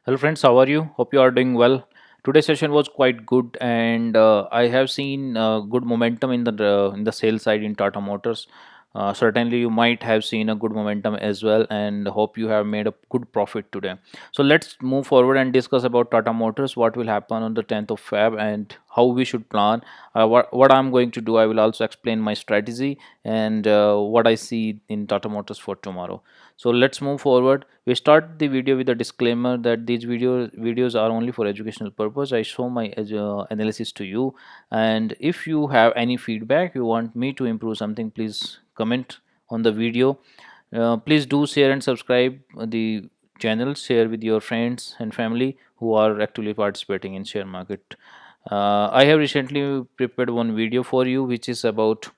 Hello friends, how are you? Hope you are doing well. Today's session was quite good, and I have seen good momentum in the sales side in Tata Motors. Certainly, you might have seen a good momentum as well, and hope you have made a good profit today. So let's move forward and discuss about Tata Motors. What will happen on the 10th of Feb, and how we should plan. What I'm going to do, I will also explain my strategy and what I see in Tata Motors for tomorrow. So let's move forward. We start the video with a disclaimer that these videos are only for educational purpose. I show my analysis to you, and if you have any feedback you want me to improve something, please comment on the video. Please do share and subscribe the channel. Share with your friends and family who are actively participating in share market. I have recently prepared one video for you which is about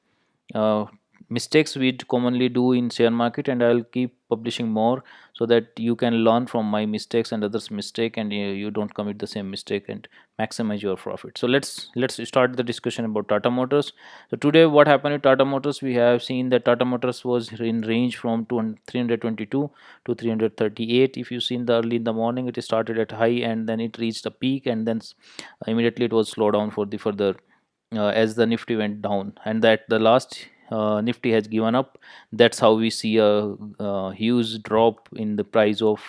uh, mistakes we commonly do in share market, and I'll keep publishing more so that you can learn from my mistakes and others mistake, and you don't commit the same mistake and maximize your profit. So let's start the discussion about Tata Motors. So today what happened with Tata Motors, we have seen that Tata Motors was in range from 322 to 338. If you see in the early in the morning, it started at high and then it reached a peak, and then immediately it was slow down for the further as the Nifty went down, and that the last Nifty has given up. That's how we see a huge drop in the price of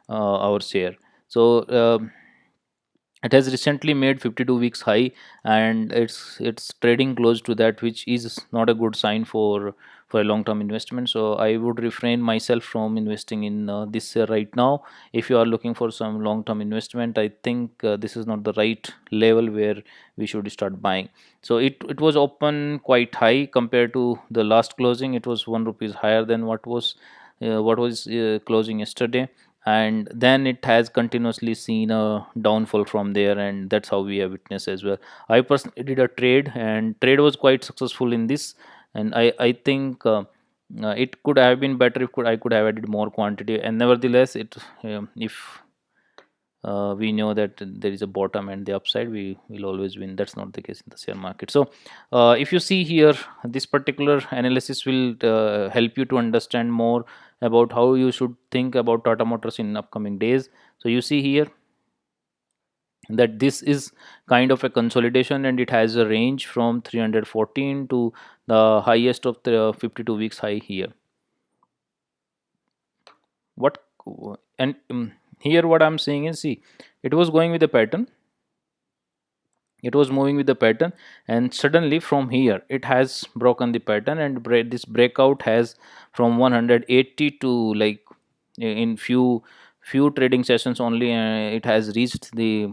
our share. So it has recently made 52 weeks high, and it's trading close to that, which is not a good sign for a long term investment. So I would refrain myself from investing in this share right now. If you are looking for some long term investment, I think this is not the right level where we should start buying. So it was open quite high compared to the last closing. It was 1 rupees higher than what was closing yesterday, and then it has continuously seen a downfall from there, and that's how we have witnessed as well. I personally did a trade, and trade was quite successful in this, and I think it could have been better if I could have added more quantity, and nevertheless it if we know that there is a bottom and the upside, we will always win. That's not the case in the share market. So if you see here, this particular analysis will help you to understand more about how you should think about Tata Motors in upcoming days. So you see here that this is kind of a consolidation, and it has a range from 314 to the highest of the 52 weeks high here. What and Here what I'm saying is, see, it was going with a pattern, it was moving with the pattern, and suddenly from here it has broken the pattern, and this breakout has from 180 to, like, in few trading sessions only, it has reached the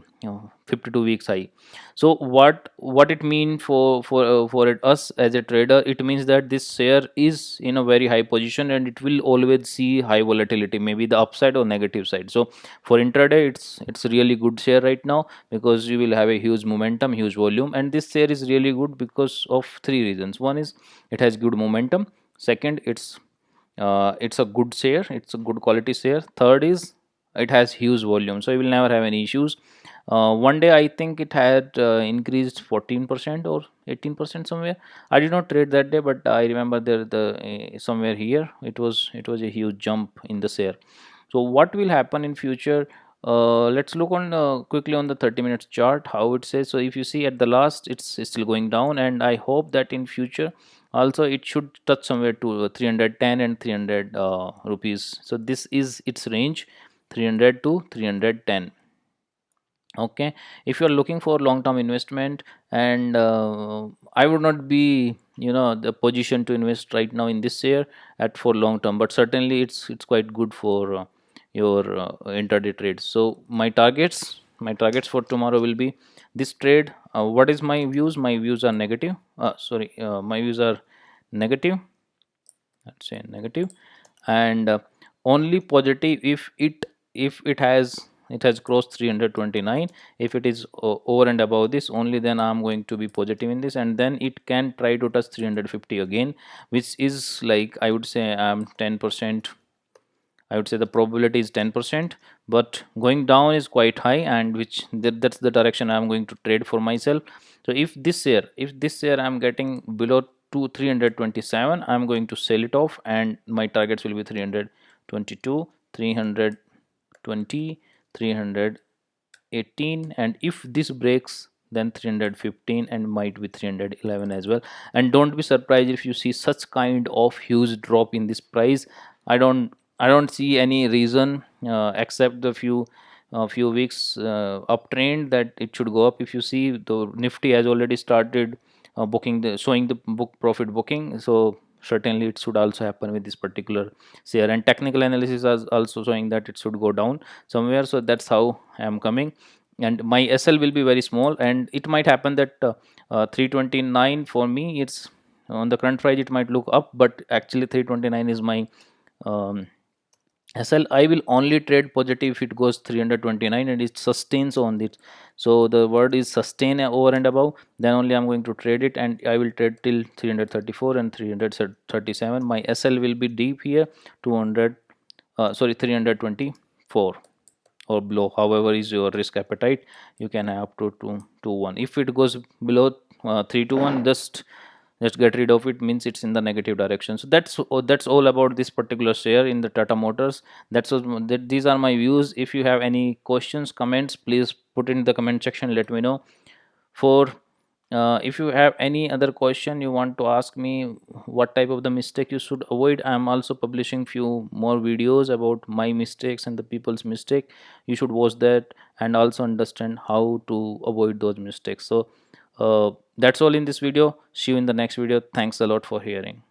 52 weeks high. So what it means us as a trader, it means that this share is in a very high position, and it will always see high volatility, maybe the upside or negative side. So for intraday, it's really good share right now, because you will have a huge momentum, huge volume, and this share is really good because of three reasons. One is it has good momentum. Second, it's a good share, it's a good quality share. Third is it has huge volume, so you will never have any issues. One day I think it had increased 14% or 18% somewhere. I did not trade that day, but I remember there the somewhere here it was a huge jump in the share. So what will happen in future? Let's look on quickly on the 30 minutes chart how it says. So if you see at the last, it's still going down, and I hope that in future also it should touch somewhere to 310 and 300 rupees. So this is its range, 300 to 310. Okay, if you're looking for long term investment, and I would not be, the position to invest right now in this year at for long term, but certainly it's quite good for your intraday trades. So my targets for tomorrow will be this trade. What is my views? My views are negative. Sorry, my views are negative. Let's say negative, and only positive if it has crossed 329. If it is over and above this, only then I'm going to be positive in this, and then it can try to touch 350 again, which is, like, I would say, 10%. I would say the probability is 10%, but going down is quite high, and that's the direction I'm going to trade for myself. So if this year I'm getting below to 327, I'm going to sell it off, and my targets will be 322, 320, 318, and if this breaks then 315 and might be 311 as well. And don't be surprised if you see such kind of huge drop in this price. I don't see any reason except the few weeks uptrend that it should go up. If you see, the Nifty has already started booking the showing the book profit booking, so certainly it should also happen with this particular share. And technical analysis is also showing that it should go down somewhere, so that's how I am coming. And my SL will be very small, and it might happen that 329 for me, it's on the current price it might look up, but actually 329 is my um, SL. I will only trade positive if it goes 329 and it sustains on this. So the word is sustain over and above, then only I'm going to trade it, and I will trade till 334 and 337. My SL will be deep here, 200 sorry 324 or below. However is your risk appetite, you can have up to 2 1. If it goes below 3 to 1, just get rid of it, means it's in the negative direction. So that's all about this particular share in the Tata Motors. These are my views. If you have any questions, comments, please put in the comment section, let me know. For if you have any other question you want to ask me, what type of the mistake you should avoid, I am also publishing few more videos about my mistakes and the people's mistake. You should watch that and also understand how to avoid those mistakes. So that's all in this video. See you in the next video. Thanks a lot for hearing.